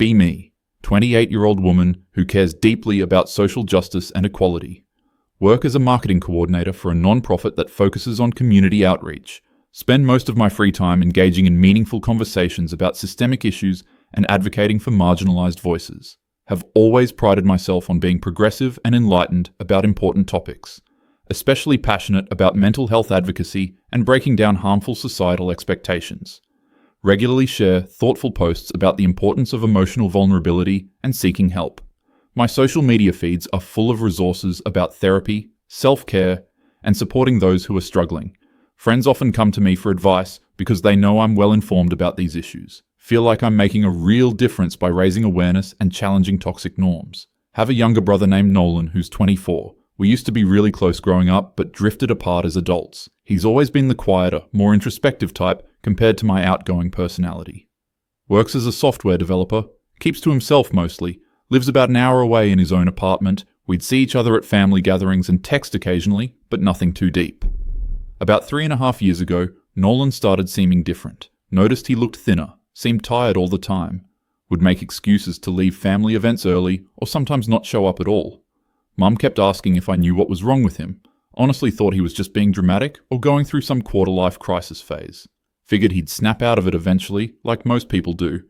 Be me, 28-year-old woman who cares deeply about social justice and equality. Work as a marketing coordinator for a non-profit that focuses on community outreach. Spend most of my free time engaging in meaningful conversations about systemic issues and advocating for marginalized voices. Have always prided myself on being progressive and enlightened about important topics. Especially passionate about mental health advocacy and breaking down harmful societal expectations. Regularly share thoughtful posts about the importance of emotional vulnerability and seeking help. My social media feeds are full of resources about therapy, self-care, and supporting those who are struggling. Friends often come to me for advice because they know I'm well informed about these issues. Feel like I'm making a real difference by raising awareness and challenging toxic norms. Have a younger brother named Nolan who's 24. We used to be really close growing up, but drifted apart as adults. He's always been the quieter, more introspective type compared to my outgoing personality. Works as a software developer, keeps to himself mostly, lives about an hour away in his own apartment. We'd see each other at family gatherings and text occasionally, but nothing too deep. About 3.5 years ago, Nolan started seeming different. Noticed he looked thinner, seemed tired all the time, would make excuses to leave family events early or sometimes not show up at all. Mum kept asking if I knew what was wrong with him. Honestly thought he was just being dramatic or going through some quarter-life crisis phase. Figured he'd snap out of it eventually, like most people do.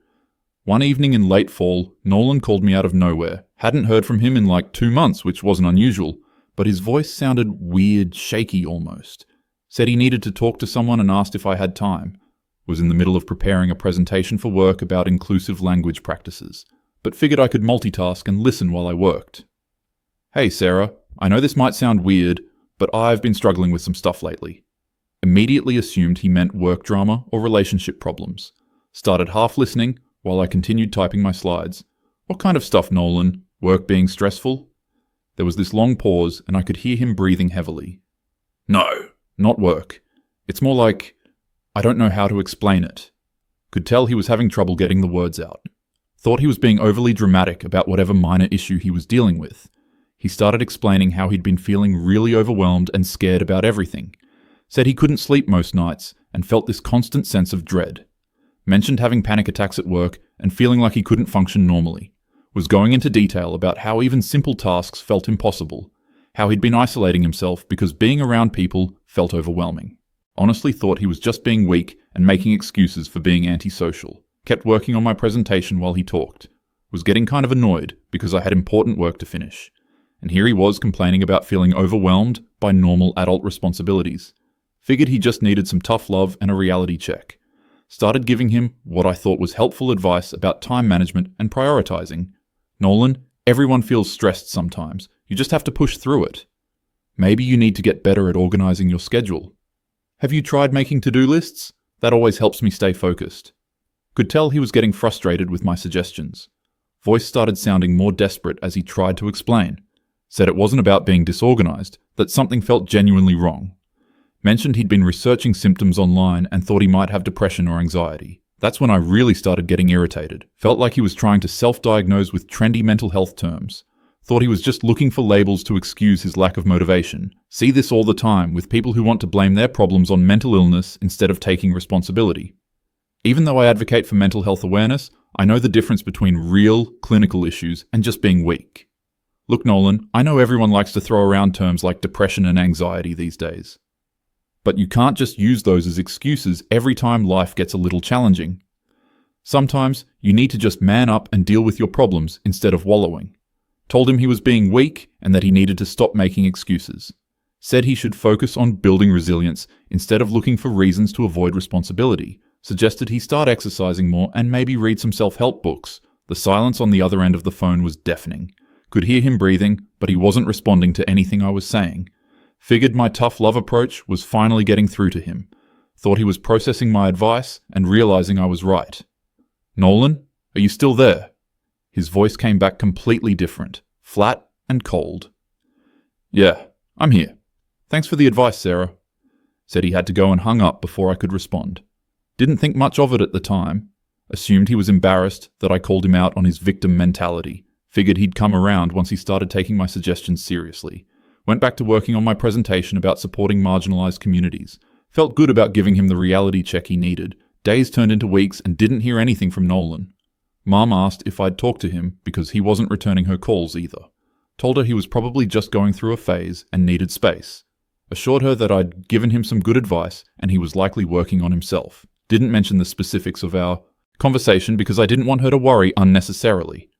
One evening in late fall, Nolan called me out of nowhere. Hadn't heard from him in like 2 months, which wasn't unusual, but his voice sounded weird, shaky almost. Said he needed to talk to someone and asked if I had time. Was in the middle of preparing a presentation for work about inclusive language practices, but figured I could multitask and listen while I worked. Hey Sarah, I know this might sound weird, but I've been struggling with some stuff lately. Immediately assumed he meant work drama or relationship problems. Started half listening while I continued typing my slides. What kind of stuff, Nolan? Work being stressful? There was this long pause and I could hear him breathing heavily. No, not work. It's more like, I don't know how to explain it. Could tell he was having trouble getting the words out. Thought he was being overly dramatic about whatever minor issue he was dealing with. He started explaining how he'd been feeling really overwhelmed and scared about everything. Said he couldn't sleep most nights and felt this constant sense of dread. Mentioned having panic attacks at work and feeling like he couldn't function normally. Was going into detail about how even simple tasks felt impossible. How he'd been isolating himself because being around people felt overwhelming. Honestly thought he was just being weak and making excuses for being antisocial. Kept working on my presentation while he talked. Was getting kind of annoyed because I had important work to finish. And here he was complaining about feeling overwhelmed by normal adult responsibilities. Figured he just needed some tough love and a reality check. Started giving him what I thought was helpful advice about time management and prioritizing. Nolan, everyone feels stressed sometimes. You just have to push through it. Maybe you need to get better at organizing your schedule. Have you tried making to-do lists? That always helps me stay focused. Could tell he was getting frustrated with my suggestions. Voice started sounding more desperate as he tried to explain. Said it wasn't about being disorganized, that something felt genuinely wrong. Mentioned he'd been researching symptoms online and thought he might have depression or anxiety. That's when I really started getting irritated. Felt like he was trying to self-diagnose with trendy mental health terms. Thought he was just looking for labels to excuse his lack of motivation. See this all the time with people who want to blame their problems on mental illness instead of taking responsibility. Even though I advocate for mental health awareness, I know the difference between real, clinical issues and just being weak. Look, Nolan, I know everyone likes to throw around terms like depression and anxiety these days. But you can't just use those as excuses every time life gets a little challenging. Sometimes you need to just man up and deal with your problems instead of wallowing. Told him he was being weak and that he needed to stop making excuses. Said he should focus on building resilience instead of looking for reasons to avoid responsibility. Suggested he start exercising more and maybe read some self-help books. The silence on the other end of the phone was deafening. Could hear him breathing, but he wasn't responding to anything I was saying. Figured my tough love approach was finally getting through to him. Thought he was processing my advice and realizing I was right. Nolan, are you still there? His voice came back completely different, flat and cold. Yeah, I'm here. Thanks for the advice, Sarah. Said he had to go and hung up before I could respond. Didn't think much of it at the time. Assumed he was embarrassed that I called him out on his victim mentality. Figured he'd come around once he started taking my suggestions seriously. Went back to working on my presentation about supporting marginalized communities. Felt good about giving him the reality check he needed. Days turned into weeks and didn't hear anything from Nolan. Mum asked if I'd talk to him because he wasn't returning her calls either. Told her he was probably just going through a phase and needed space. Assured her that I'd given him some good advice and he was likely working on himself. Didn't mention the specifics of our conversation because I didn't want her to worry unnecessarily.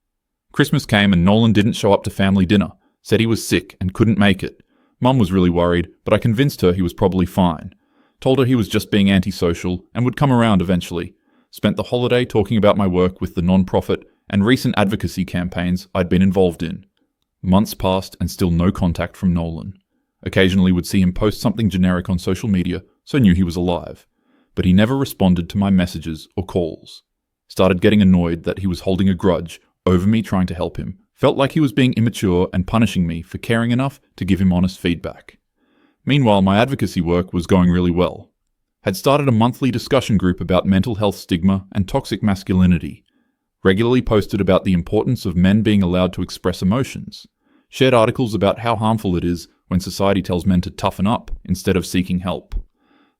Christmas came and Nolan didn't show up to family dinner. Said he was sick and couldn't make it. Mum was really worried, but I convinced her he was probably fine. Told her he was just being antisocial and would come around eventually. Spent the holiday talking about my work with the non-profit and recent advocacy campaigns I'd been involved in. Months passed and still no contact from Nolan. Occasionally would see him post something generic on social media, so knew he was alive. But he never responded to my messages or calls. Started getting annoyed that he was holding a grudge over me trying to help him. Felt like he was being immature and punishing me for caring enough to give him honest feedback. Meanwhile, my advocacy work was going really well. Had started a monthly discussion group about mental health stigma and toxic masculinity. Regularly posted about the importance of men being allowed to express emotions. Shared articles about how harmful it is when society tells men to toughen up instead of seeking help.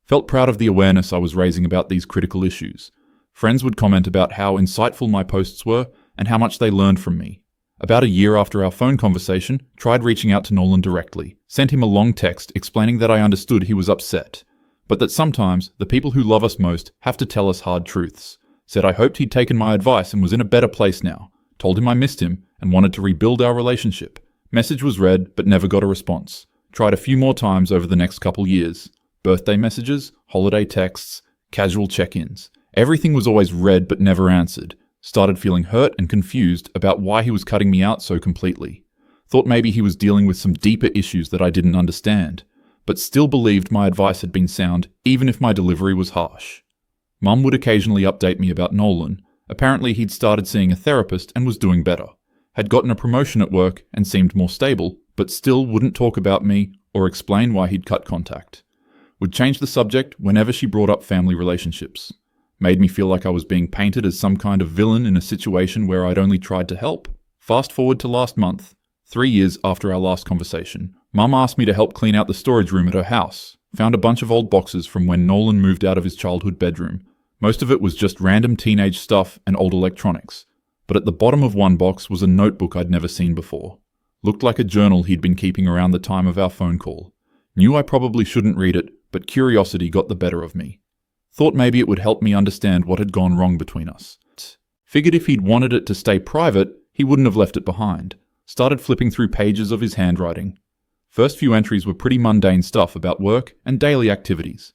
Felt proud of the awareness I was raising about these critical issues. Friends would comment about how insightful my posts were and how much they learned from me. About a year after our phone conversation, tried reaching out to Nolan directly. Sent him a long text explaining that I understood he was upset, but that sometimes the people who love us most have to tell us hard truths. Said I hoped he'd taken my advice and was in a better place now. Told him I missed him and wanted to rebuild our relationship. Message was read but never got a response. Tried a few more times over the next couple years. Birthday messages, holiday texts, casual check-ins. Everything was always read but never answered. Started feeling hurt and confused about why he was cutting me out so completely. Thought maybe he was dealing with some deeper issues that I didn't understand, but still believed my advice had been sound even if my delivery was harsh. Mum would occasionally update me about Nolan. Apparently he'd started seeing a therapist and was doing better. Had gotten a promotion at work and seemed more stable, but still wouldn't talk about me or explain why he'd cut contact. Would change the subject whenever she brought up family relationships. Made me feel like I was being painted as some kind of villain in a situation where I'd only tried to help. Fast forward to last month, 3 years after our last conversation. Mum asked me to help clean out the storage room at her house. Found a bunch of old boxes from when Nolan moved out of his childhood bedroom. Most of it was just random teenage stuff and old electronics. But at the bottom of one box was a notebook I'd never seen before. Looked like a journal he'd been keeping around the time of our phone call. Knew I probably shouldn't read it, but curiosity got the better of me. Thought maybe it would help me understand what had gone wrong between us. Figured if he'd wanted it to stay private, he wouldn't have left it behind. Started flipping through pages of his handwriting. First few entries were pretty mundane stuff about work and daily activities.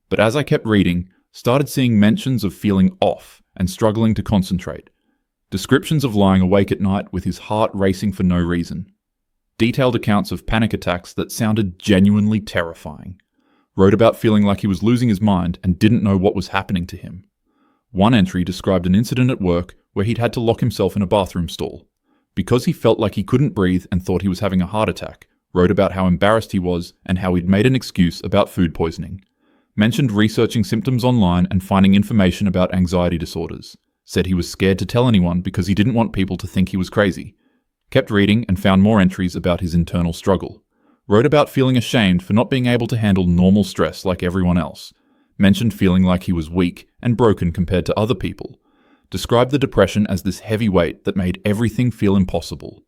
But as I kept reading, started seeing mentions of feeling off and struggling to concentrate. Descriptions of lying awake at night with his heart racing for no reason. Detailed accounts of panic attacks that sounded genuinely terrifying. Wrote about feeling like he was losing his mind and didn't know what was happening to him. One entry described an incident at work where he'd had to lock himself in a bathroom stall. Because he felt like he couldn't breathe and thought he was having a heart attack, wrote about how embarrassed he was and how he'd made an excuse about food poisoning. Mentioned researching symptoms online and finding information about anxiety disorders. Said he was scared to tell anyone because he didn't want people to think he was crazy. Kept reading and found more entries about his internal struggle. Wrote about feeling ashamed for not being able to handle normal stress like everyone else. Mentioned feeling like he was weak and broken compared to other people. Described the depression as this heavy weight that made everything feel impossible.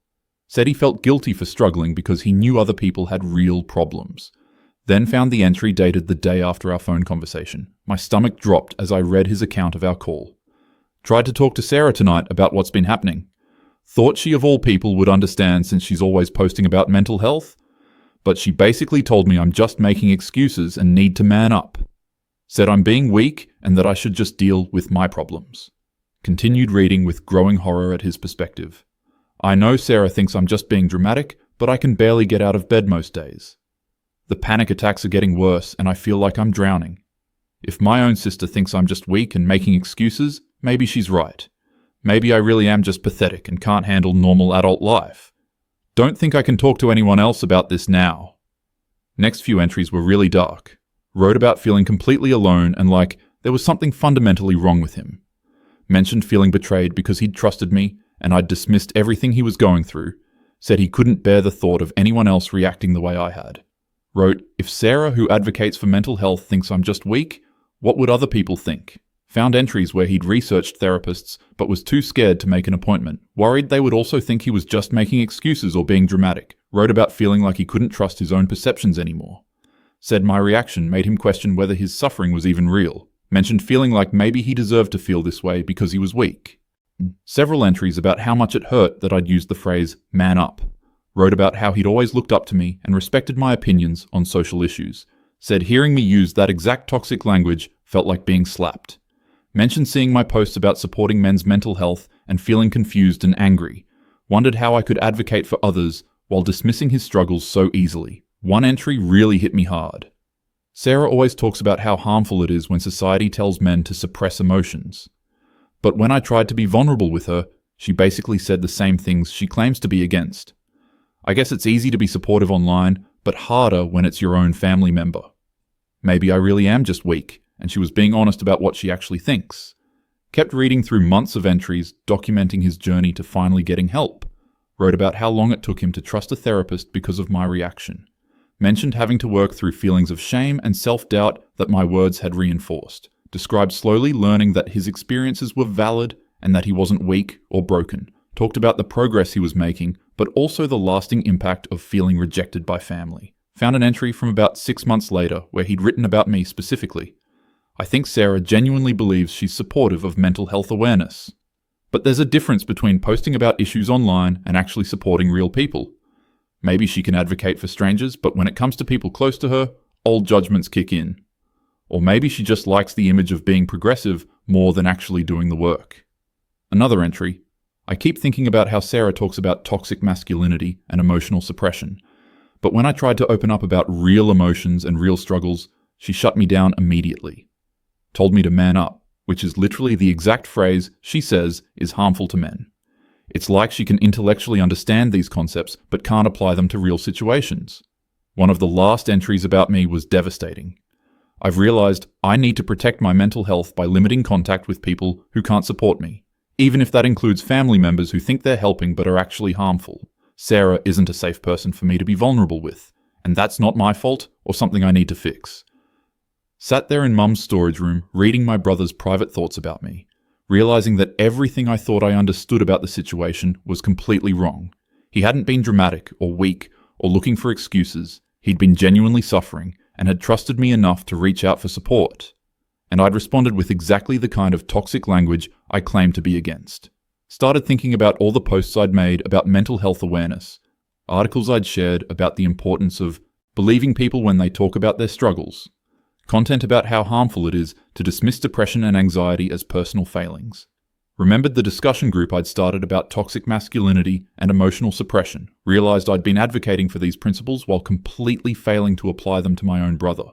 Said he felt guilty for struggling because he knew other people had real problems. Then found the entry dated the day after our phone conversation. My stomach dropped as I read his account of our call. Tried to talk to Sarah tonight about what's been happening. Thought she of all people would understand since she's always posting about mental health. But she basically told me I'm just making excuses and need to man up. Said I'm being weak and that I should just deal with my problems. Continued reading with growing horror at his perspective. I know Sarah thinks I'm just being dramatic, but I can barely get out of bed most days. The panic attacks are getting worse and I feel like I'm drowning. If my own sister thinks I'm just weak and making excuses, maybe she's right. Maybe I really am just pathetic and can't handle normal adult life. Don't think I can talk to anyone else about this now. Next few entries were really dark. Wrote about feeling completely alone and like there was something fundamentally wrong with him. Mentioned feeling betrayed because he'd trusted me and I'd dismissed everything he was going through. Said he couldn't bear the thought of anyone else reacting the way I had. Wrote, if Sarah, who advocates for mental health, thinks I'm just weak, what would other people think? Found entries where he'd researched therapists but was too scared to make an appointment. Worried they would also think he was just making excuses or being dramatic. Wrote about feeling like he couldn't trust his own perceptions anymore. Said my reaction made him question whether his suffering was even real. Mentioned feeling like maybe he deserved to feel this way because he was weak. Several entries about how much it hurt that I'd used the phrase man up. Wrote about how he'd always looked up to me and respected my opinions on social issues. Said hearing me use that exact toxic language felt like being slapped. Mentioned seeing my posts about supporting men's mental health and feeling confused and angry. Wondered how I could advocate for others while dismissing his struggles so easily. One entry really hit me hard. Sarah always talks about how harmful it is when society tells men to suppress emotions. But when I tried to be vulnerable with her, she basically said the same things she claims to be against. I guess it's easy to be supportive online, but harder when it's your own family member. Maybe I really am just weak, and she was being honest about what she actually thinks. Kept reading through months of entries documenting his journey to finally getting help. Wrote about how long it took him to trust a therapist because of my reaction. Mentioned having to work through feelings of shame and self-doubt that my words had reinforced. Described slowly learning that his experiences were valid and that he wasn't weak or broken. Talked about the progress he was making, but also the lasting impact of feeling rejected by family. Found an entry from about 6 months later where he'd written about me specifically. I think Sarah genuinely believes she's supportive of mental health awareness. But there's a difference between posting about issues online and actually supporting real people. Maybe she can advocate for strangers, but when it comes to people close to her, old judgments kick in. Or maybe she just likes the image of being progressive more than actually doing the work. Another entry. I keep thinking about how Sarah talks about toxic masculinity and emotional suppression. But when I tried to open up about real emotions and real struggles, she shut me down immediately. Told me to man up, which is literally the exact phrase she says is harmful to men. It's like she can intellectually understand these concepts but can't apply them to real situations. One of the last entries about me was devastating. I've realized I need to protect my mental health by limiting contact with people who can't support me, even if that includes family members who think they're helping but are actually harmful. Sarah isn't a safe person for me to be vulnerable with, and that's not my fault or something I need to fix. Sat there in Mum's storage room, reading my brother's private thoughts about me, realizing that everything I thought I understood about the situation was completely wrong. He hadn't been dramatic or weak or looking for excuses. He'd been genuinely suffering and had trusted me enough to reach out for support. And I'd responded with exactly the kind of toxic language I claimed to be against. Started thinking about all the posts I'd made about mental health awareness, articles I'd shared about the importance of believing people when they talk about their struggles, content about how harmful it is to dismiss depression and anxiety as personal failings. Remembered the discussion group I'd started about toxic masculinity and emotional suppression, realized I'd been advocating for these principles while completely failing to apply them to my own brother.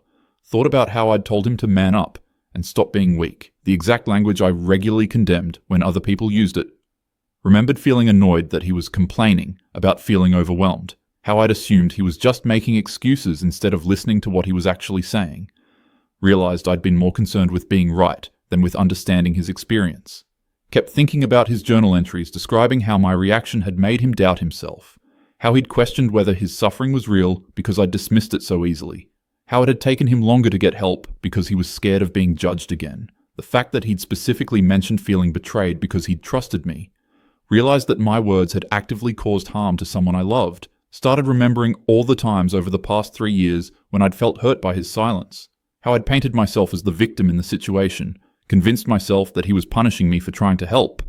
Thought about how I'd told him to man up and stop being weak, the exact language I regularly condemned when other people used it. Remembered feeling annoyed that he was complaining about feeling overwhelmed, how I'd assumed he was just making excuses instead of listening to what he was actually saying. Realized I'd been more concerned with being right than with understanding his experience. Kept thinking about his journal entries describing how my reaction had made him doubt himself, how he'd questioned whether his suffering was real because I'd dismissed it so easily, how it had taken him longer to get help because he was scared of being judged again, the fact that he'd specifically mentioned feeling betrayed because he'd trusted me. Realized that my words had actively caused harm to someone I loved. Started remembering all the times over the past 3 years when I'd felt hurt by his silence, how I'd painted myself as the victim in the situation, convinced myself that he was punishing me for trying to help.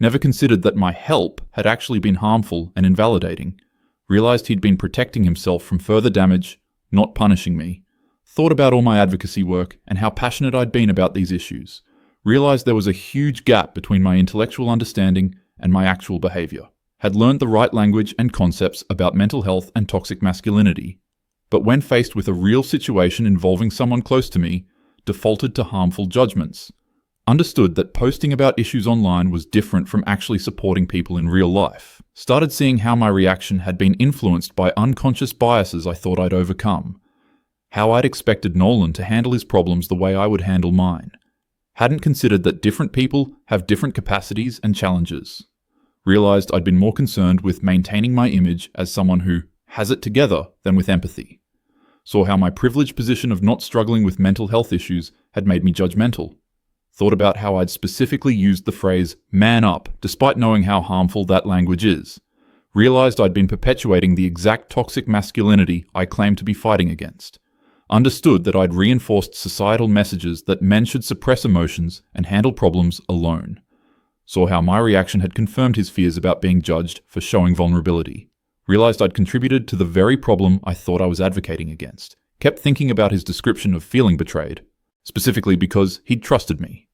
Never considered that my help had actually been harmful and invalidating. Realized he'd been protecting himself from further damage, not punishing me. Thought about all my advocacy work and how passionate I'd been about these issues. Realized there was a huge gap between my intellectual understanding and my actual behavior. Had learned the right language and concepts about mental health and toxic masculinity. But when faced with a real situation involving someone close to me, defaulted to harmful judgments. Understood that posting about issues online was different from actually supporting people in real life. Started seeing how my reaction had been influenced by unconscious biases I thought I'd overcome. How I'd expected Nolan to handle his problems the way I would handle mine. Hadn't considered that different people have different capacities and challenges. Realized I'd been more concerned with maintaining my image as someone who has it together than with empathy. Saw how my privileged position of not struggling with mental health issues had made me judgmental. Thought about how I'd specifically used the phrase man up despite knowing how harmful that language is. Realized I'd been perpetuating the exact toxic masculinity I claimed to be fighting against. Understood that I'd reinforced societal messages that men should suppress emotions and handle problems alone. Saw how my reaction had confirmed his fears about being judged for showing vulnerability. Realized I'd contributed to the very problem I thought I was advocating against. Kept thinking about his description of feeling betrayed, specifically because he'd trusted me.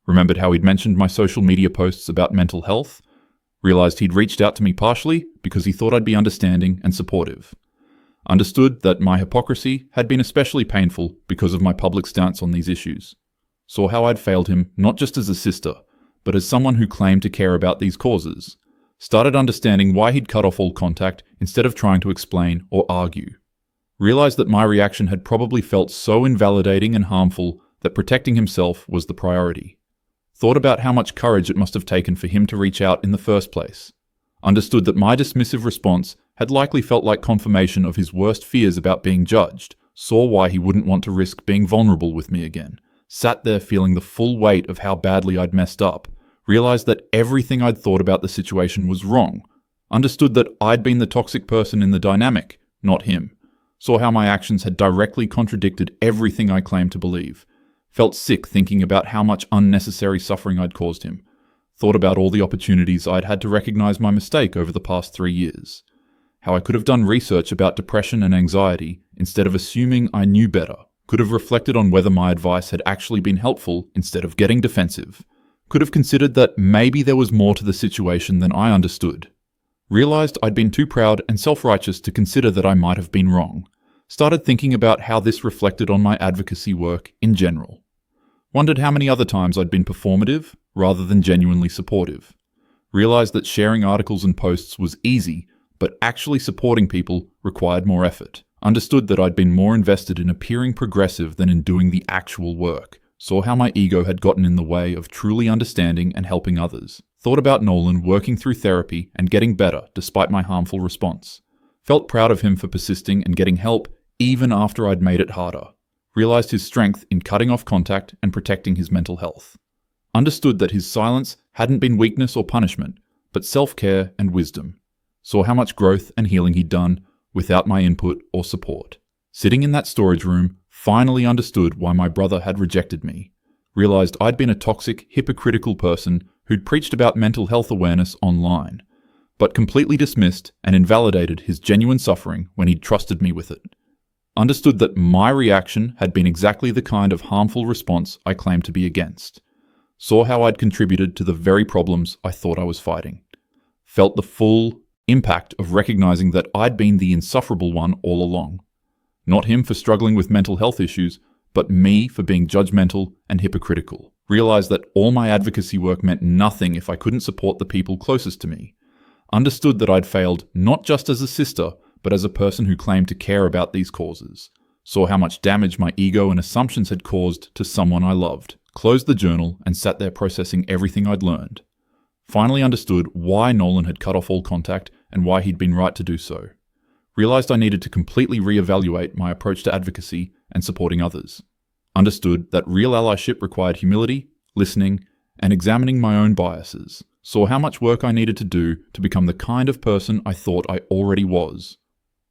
Remembered how he'd mentioned my social media posts about mental health. Realized he'd reached out to me partially because he thought I'd be understanding and supportive. Understood that my hypocrisy had been especially painful because of my public stance on these issues. Saw how I'd failed him not just as a sister, but as someone who claimed to care about these causes. Started understanding why he'd cut off all contact instead of trying to explain or argue. Realized that my reaction had probably felt so invalidating and harmful that protecting himself was the priority. Thought about how much courage it must have taken for him to reach out in the first place. Understood that my dismissive response had likely felt like confirmation of his worst fears about being judged. Saw why he wouldn't want to risk being vulnerable with me again. Sat there feeling the full weight of how badly I'd messed up. Realized that everything I'd thought about the situation was wrong. Understood that I'd been the toxic person in the dynamic, not him. Saw how my actions had directly contradicted everything I claimed to believe. Felt sick thinking about how much unnecessary suffering I'd caused him. Thought about all the opportunities I'd had to recognize my mistake over the past 3 years. How I could have done research about depression and anxiety instead of assuming I knew better. Could have reflected on whether my advice had actually been helpful instead of getting defensive. Could have considered that maybe there was more to the situation than I understood. Realized I'd been too proud and self-righteous to consider that I might have been wrong. Started thinking about how this reflected on my advocacy work in general. Wondered how many other times I'd been performative rather than genuinely supportive. Realized that sharing articles and posts was easy, but actually supporting people required more effort. Understood that I'd been more invested in appearing progressive than in doing the actual work. Saw how my ego had gotten in the way of truly understanding and helping others. Thought about Nolan working through therapy and getting better despite my harmful response. Felt proud of him for persisting and getting help even after I'd made it harder. Realized his strength in cutting off contact and protecting his mental health. Understood that his silence hadn't been weakness or punishment, but self-care and wisdom. Saw how much growth and healing he'd done without my input or support. Sitting in that storage room, finally understood why my brother had rejected me. Realized I'd been a toxic, hypocritical person who'd preached about mental health awareness online, but completely dismissed and invalidated his genuine suffering when he'd trusted me with it. Understood that my reaction had been exactly the kind of harmful response I claimed to be against. Saw how I'd contributed to the very problems I thought I was fighting. Felt the full impact of recognizing that I'd been the insufferable one all along. Not him for struggling with mental health issues, but me for being judgmental and hypocritical. Realized that all my advocacy work meant nothing if I couldn't support the people closest to me. Understood that I'd failed not just as a sister, but as a person who claimed to care about these causes. Saw how much damage my ego and assumptions had caused to someone I loved. Closed the journal and sat there processing everything I'd learned. Finally understood why Nolan had cut off all contact and why he'd been right to do so. Realized I needed to completely reevaluate my approach to advocacy and supporting others. Understood that real allyship required humility, listening, and examining my own biases. Saw how much work I needed to do to become the kind of person I thought I already was.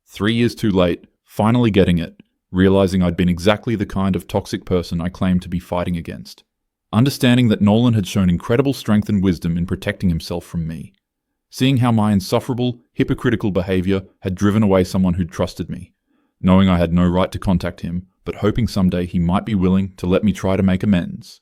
3 years too late, finally getting it, realizing I'd been exactly the kind of toxic person I claimed to be fighting against. Understanding that Nolan had shown incredible strength and wisdom in protecting himself from me. Seeing how my insufferable, hypocritical behavior had driven away someone who'd trusted me. Knowing I had no right to contact him, but hoping someday he might be willing to let me try to make amends.